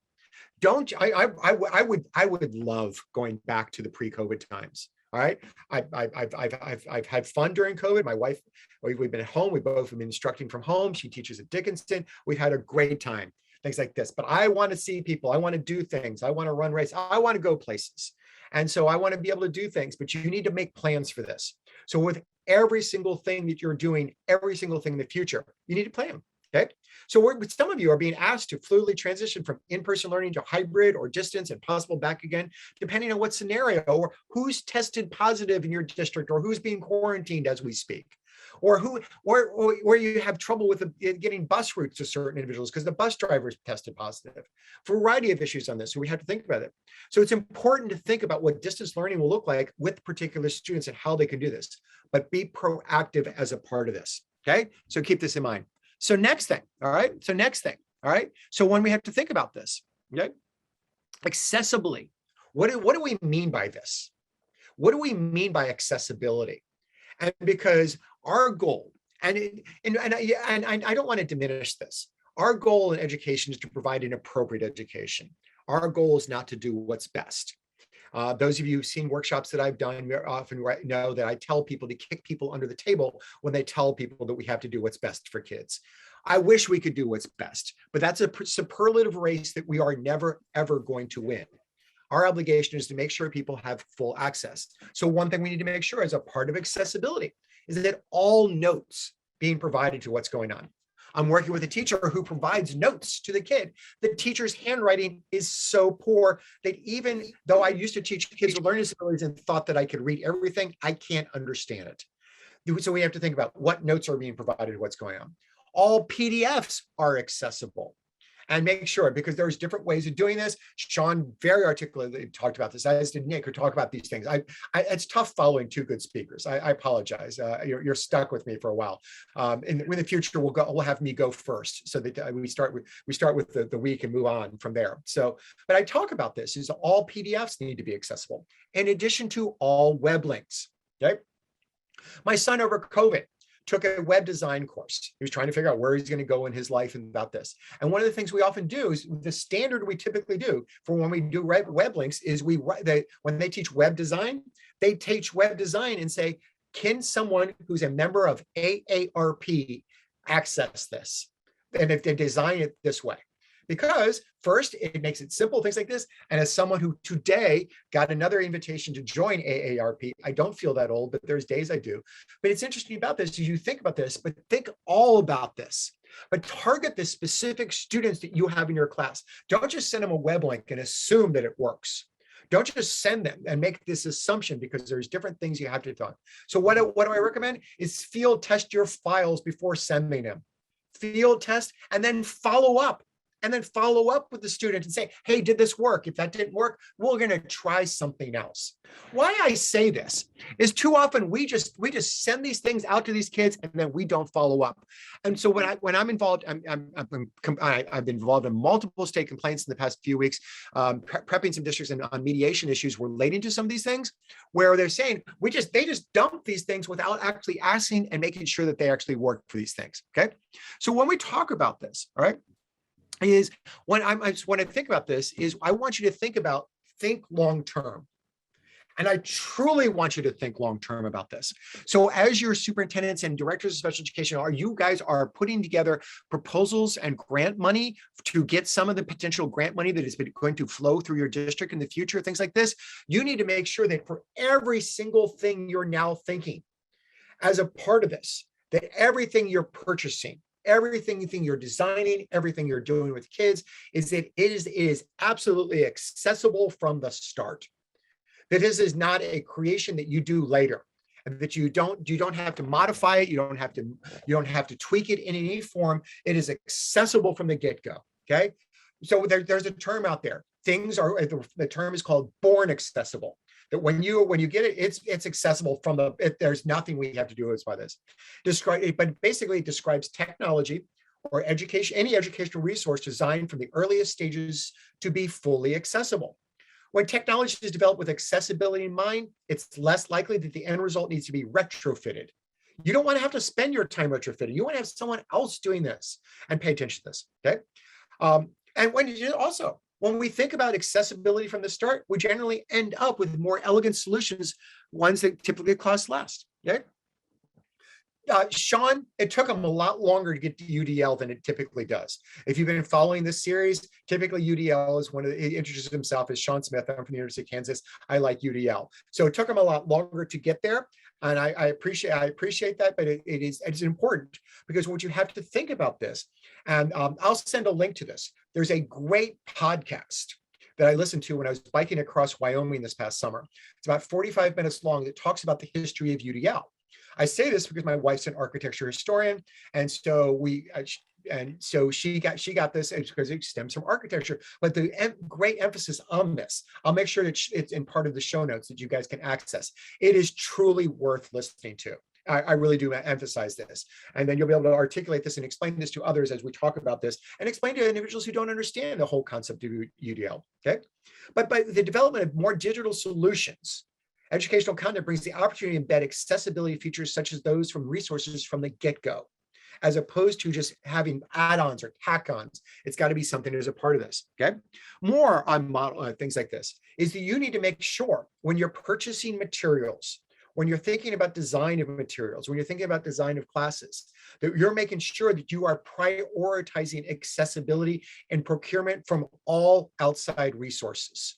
I would love going back to the pre-COVID times. All right. I've had fun during COVID. My wife, we've been at home. We both have been instructing from home. She teaches at Dickinson. We've had a great time, things like this. But I want to see people. I want to do things. I want to run races. I want to go places. And so I want to be able to do things, but you need to make plans for this. So with every single thing that you're doing, every single thing in the future, you need to plan. Okay, so some of you are being asked to fluidly transition from in-person learning to hybrid or distance and possible back again, depending on what scenario, or who's tested positive in your district, or who's being quarantined as we speak, or where you have trouble with getting bus routes to certain individuals because the bus drivers tested positive. Variety of issues on this, so we have to think about it. So it's important to think about what distance learning will look like with particular students and how they can do this, but be proactive as a part of this. Okay, so keep this in mind. So next thing, all right? So when we have to think about this, okay? Accessibly, what do we mean by this? What do we mean by accessibility? And because our goal, and I don't want to diminish this, our goal in education is to provide an appropriate education. Our goal is not to do what's best. Those of you who've seen workshops that I've done often know that I tell people to kick people under the table when they tell people that we have to do what's best for kids. I wish we could do what's best, but that's a superlative race that we are never, ever going to win. Our obligation is to make sure people have full access. So one thing we need to make sure as a part of accessibility is that all notes being provided to what's going on. I'm working with a teacher who provides notes to the kid. The teacher's handwriting is so poor that even though I used to teach kids with learning disabilities and thought that I could read everything, I can't understand it. So we have to think about what notes are being provided, what's going on. All PDFs are accessible. And make sure, because there's different ways of doing this. Sean very articulately talked about this, as did Nick, who talked about these things. It's tough following two good speakers. I apologize. You're stuck with me for a while. In the future, we'll have me go first, so that we start with the week and move on from there. So, but I talk about this is all PDFs need to be accessible, in addition to all web links. Okay, my son over COVID took a web design course. He was trying to figure out where he's going to go in his life and about this. And one of the things we often do is the standard we typically do for when we do web links is when they teach web design, they teach web design and say, can someone who's a member of AARP access this? And if they design it this way, because first, it makes it simple, things like this. And as someone who today got another invitation to join AARP, I don't feel that old, but there's days I do. But it's interesting about this, as you think about this, but think all about this. but target the specific students that you have in your class. Don't just send them a web link and assume that it works. Don't just send them and make this assumption, because there's different things you have to do. So what do I recommend is field test your files before sending them. Field test and then follow up. And then follow up with the student and say, hey, did this work? If that didn't work, we're going to try something else. Why I say this is too often we just send these things out to these kids and then we don't follow up. And so when I'm involved, I've been involved in multiple state complaints in the past few weeks, prepping some districts on mediation issues relating to some of these things, where they're saying they just dump these things without actually asking and making sure that they actually work for these things. Okay, so when we talk about this, all right, is when I think about this is I want you to think long term. And I truly want you to think long term about this. So as your superintendents and directors of special education you guys are putting together proposals and grant money to get some of the potential grant money that is going to flow through your district in the future, things like this, you need to make sure that for every single thing you're now thinking as a part of this, that everything you're purchasing, everything you're designing, everything you're doing with kids, it is absolutely accessible from the start. That this is not a creation that you do later, and that you don't have to modify it, you don't have to tweak it in any form. It is accessible from the get-go. Okay, so there's a term out there. The term is called born accessible. That when you get it, it's accessible from there's nothing we have to do by this. But basically it describes technology or any educational resource designed from the earliest stages to be fully accessible. When technology is developed with accessibility in mind, it's less likely that the end result needs to be retrofitted. You don't want to have to spend your time retrofitting. You want to have someone else doing this, and pay attention to this, okay? And when we think about accessibility from the start, we generally end up with more elegant solutions, ones that typically cost less. Okay? Sean, it took him a lot longer to get to UDL than it typically does. If you've been following this series, typically UDL is he introduces himself as Sean Smith. I'm from the University of Kansas. I like UDL. So it took him a lot longer to get there. And I appreciate that, but it's important, because what you have to think about this, and I'll send a link to this. There's a great podcast that I listened to when I was biking across Wyoming this past summer. It's about 45 minutes long that talks about the history of UDL. I say this because my wife's an architecture historian, and so she got this because it stems from architecture. But the great emphasis on this, I'll make sure that it's in part of the show notes that you guys can access. It is truly worth listening to. I really do emphasize this. And then you'll be able to articulate this and explain this to others as we talk about this, and explain to individuals who don't understand the whole concept of UDL. Okay, but by the development of more digital solutions, educational content brings the opportunity to embed accessibility features such as those from resources from the get-go, as opposed to just having add-ons or tack-ons. It's got to be something as a part of this. Okay, more on things like this is that you need to make sure when you're purchasing materials, when you're thinking about design of materials, when you're thinking about design of classes, that you're making sure that you are prioritizing accessibility and procurement from all outside resources.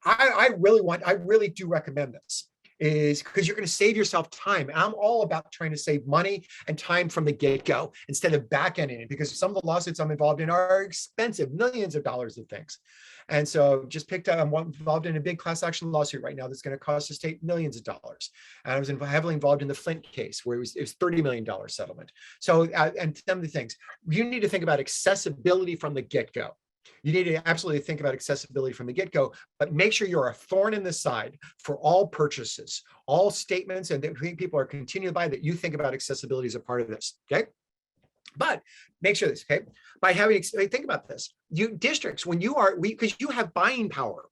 I really do recommend this, is because you're going to save yourself time. And I'm all about trying to save money and time from the get-go instead of back-ending it, because some of the lawsuits I'm involved in are expensive, millions of dollars of things. And so I'm involved in a big class action lawsuit right now that's going to cost the state millions of dollars. And I was heavily involved in the Flint case, where it was $30 million settlement. So, and some of the things, you need to think about accessibility from the get-go. You need to absolutely think about accessibility from the get-go, but make sure you're a thorn in the side for all purchases, all statements, and that people are continuing by that you think about accessibility as a part of this, okay? Make sure this, okay? By think about this. You districts, because you have buying power.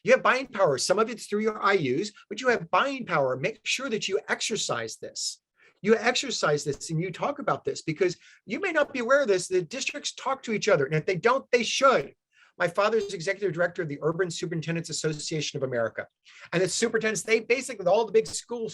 You have buying power. Some of it's through your IUs, but you have buying power. Make sure that you exercise this. You exercise this and you talk about this, because you may not be aware of this. The districts talk to each other, and if they don't, they should. My father's executive director of the Urban Superintendents Association of America. And the superintendents, they basically, all the big school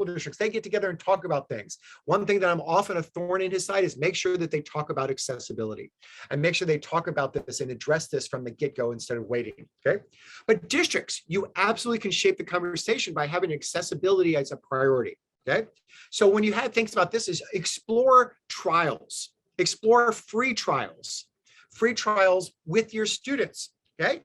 districts, they get together and talk about things. One thing that I'm often a thorn in his side is make sure that they talk about accessibility, and make sure they talk about this and address this from the get-go instead of waiting, okay? But districts, you absolutely can shape the conversation by having accessibility as a priority. Okay, so when you have things about this, is explore trials. Explore free trials with your students. Okay,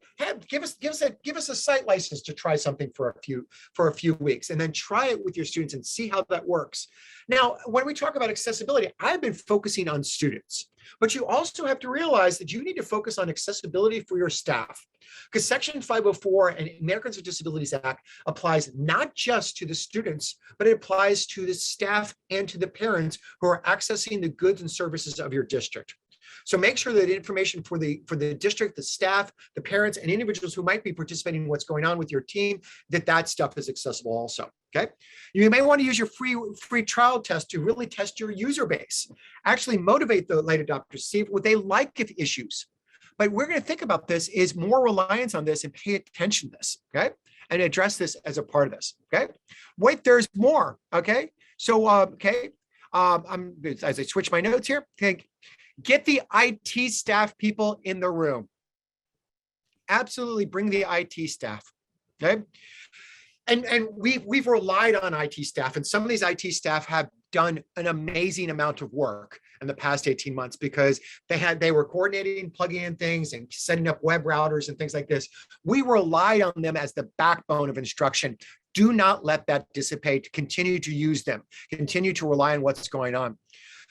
give us a site license to try something for a few weeks, and then try it with your students and see how that works. Now, when we talk about accessibility, I've been focusing on students, but you also have to realize that you need to focus on accessibility for your staff, because Section 504 and Americans with Disabilities Act applies not just to the students, but it applies to the staff and to the parents who are accessing the goods and services of your district. So make sure that information for the district, the staff, the parents, and individuals who might be participating in what's going on with your team, that stuff is accessible also, okay? You may want to use your free trial test to really test your user base. Actually motivate the late adopters, see what they like of issues. But we're going to think about this is more reliance on this and pay attention to this, okay? And address this as a part of this, okay? Wait, there's more, okay? So, as I switch my notes here, okay. Get the IT staff people in the room. Absolutely bring the IT staff, okay? And we've relied on IT staff, and some of these IT staff have done an amazing amount of work in the past 18 months because they were coordinating, plugging in things and setting up web routers and things like this. We relied on them as the backbone of instruction. Do not let that dissipate. Continue to use them. Continue to rely on what's going on.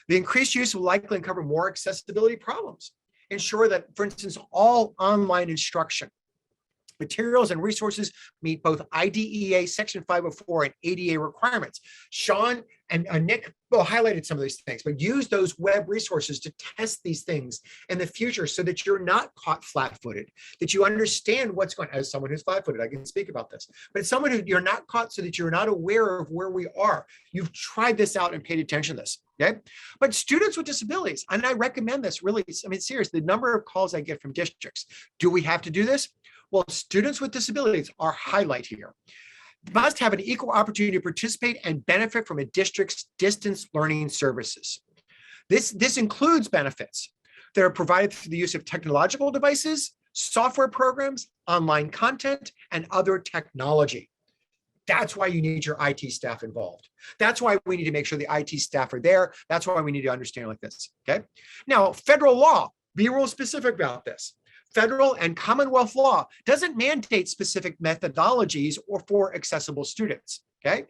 The increased use will likely uncover more accessibility problems. Ensure that, for instance, all online instruction, materials and resources meet both IDEA Section 504 and ADA requirements. Sean and Nick highlighted some of these things, but use those web resources to test these things in the future so that you're not caught flat-footed, that you understand what's going on. As someone who's flat-footed, I can speak about this, but it's someone who you're not caught so that you're not aware of where we are. You've tried this out and paid attention to this, okay? But students with disabilities, and I recommend this really, I mean, seriously, the number of calls I get from districts, do we have to do this? Well, students with disabilities are highlight here. Must have an equal opportunity to participate and benefit from a district's distance learning services. This includes benefits that are provided through the use of technological devices, software programs, online content, and other technology. That's why you need your IT staff involved. That's why we need to make sure the IT staff are there. That's why we need to understand like this, okay? Now, federal law, be real specific about this. Federal and Commonwealth law doesn't mandate specific methodologies or for accessible students, okay?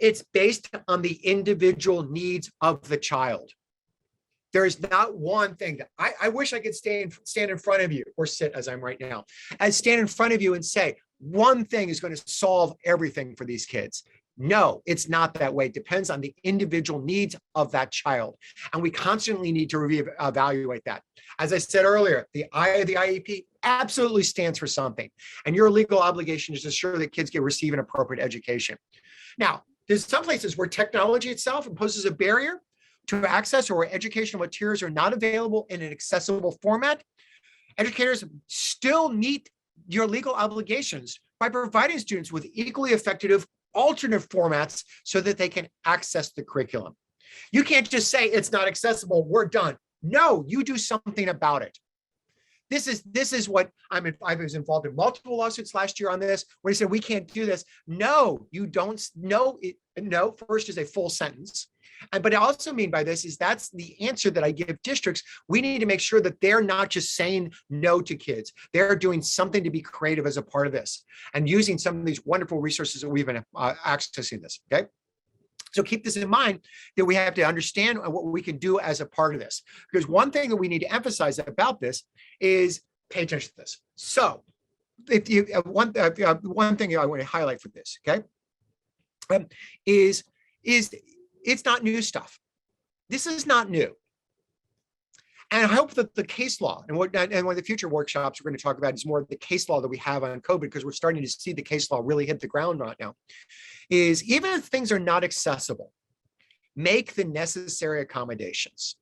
It's based on the individual needs of the child. There is not one thing that I wish I could stand in front of you or sit as I'm right now, and stand in front of you and say, one thing is going to solve everything for these kids. No, it's not that way. It depends on the individual needs of that child. And we constantly need to evaluate that. As I said earlier, the I of the IEP absolutely stands for something. And your legal obligation is to ensure that kids receive an appropriate education. Now, there's some places where technology itself imposes a barrier to access or where educational materials are not available in an accessible format. Educators still meet your legal obligations by providing students with equally effective alternate formats so that they can access the curriculum. You can't just say it's not accessible, we're done. No, you do something about it. This is what I was involved in multiple lawsuits last year on this, where he said, we can't do this. No, you don't. No, first is a full sentence. But I also mean by this is that's the answer that I give districts. We need to make sure that they're not just saying no to kids. They're doing something to be creative as a part of this and using some of these wonderful resources that we've been accessing this, okay? So keep this in mind that we have to understand what we can do as a part of this. Because one thing that we need to emphasize about this is pay attention to this. So if you one thing I want to highlight for this, okay, is it's not new stuff. This is not new. And I hope that the case law and one of the future workshops we're going to talk about is more of the case law that we have on COVID, because we're starting to see the case law really hit the ground right now, is even if things are not accessible, make the necessary accommodations,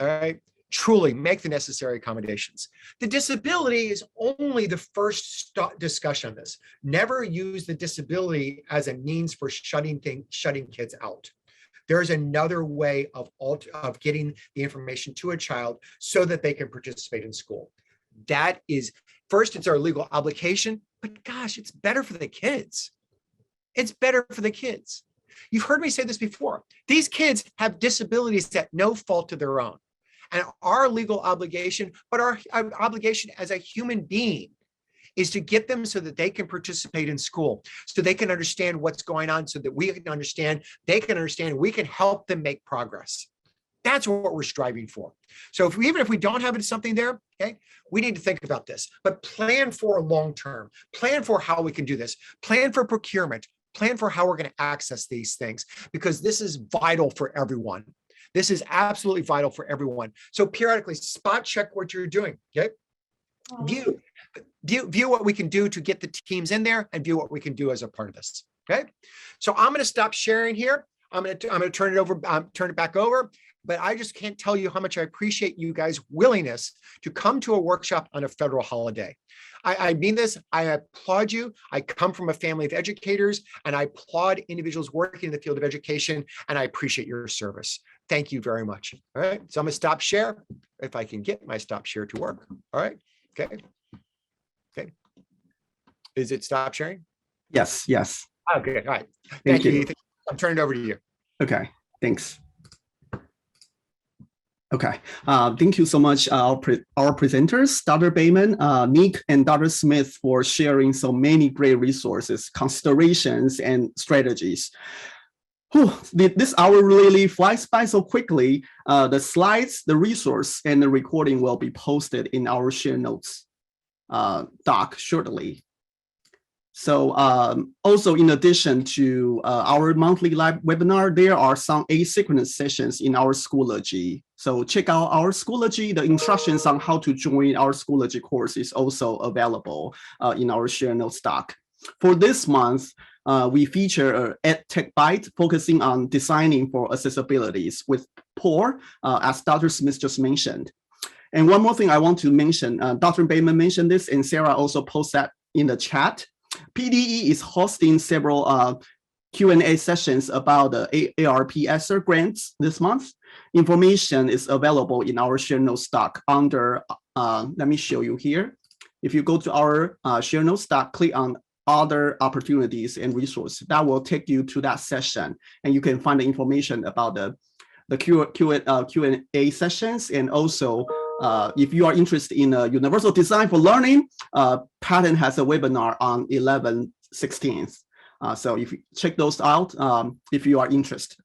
all right? Truly make the necessary accommodations. The disability is only the first discussion on this. Never use the disability as a means for shutting kids out. There's another way of getting the information to a child so that they can participate in school. That is, first, it's our legal obligation, but gosh, it's better for the kids. It's better for the kids. You've heard me say this before. These kids have disabilities at no fault of their own. And our legal obligation, but our obligation as a human being, is to get them so that they can participate in school, so they can understand what's going on, so that we can understand, they can understand, we can help them make progress. That's what we're striving for. So even if we don't have something there, okay, we need to think about this, but plan for a long-term, plan for how we can do this, plan for procurement, plan for how we're going to access these things, because this is vital for everyone. This is absolutely vital for everyone. So periodically spot check what you're doing, okay? View what we can do to get the teams in there, and view what we can do as a part of this. Okay, so I'm going to stop sharing here. I'm going to turn it back over. But I just can't tell you how much I appreciate you guys' willingness to come to a workshop on a federal holiday. I mean this. I applaud you. I come from a family of educators, and I applaud individuals working in the field of education, and I appreciate your service. Thank you very much. All right, so I'm going to stop share if I can get my stop share to work. All right. Okay. Okay. Is it stop sharing? Yes. Okay. All right. Thank you. I'm turning it over to you. Okay. Thanks. Okay. Thank you so much, our presenters, Dr. Bayman, Nick, and Dr. Smith, for sharing so many great resources, considerations, and strategies. Whew, this hour really flies by so quickly. The slides, the resource, and the recording will be posted in our share notes doc shortly. So also, in addition to our monthly live webinar, there are some asynchronous sessions in our Schoology. So check out our Schoology. The instructions on how to join our Schoology course is also available in our share notes doc. For this month, we feature EdTech Byte, focusing on designing for accessibilities with Paul, as Dr. Smith just mentioned. And one more thing I want to mention, Dr. Bayman mentioned this, and Sarah also posted that in the chat. PDE is hosting several Q&A sessions about the ARP ESSER grants this month. Information is available in our share notes doc under, let me show you here. If you go to our share notes doc, click on other opportunities and resources, that will take you to that session, and you can find the information about the Q&A sessions. And also, if you are interested in universal design for learning, Patton has a webinar on 11/16. So if you check those out, if you are interested.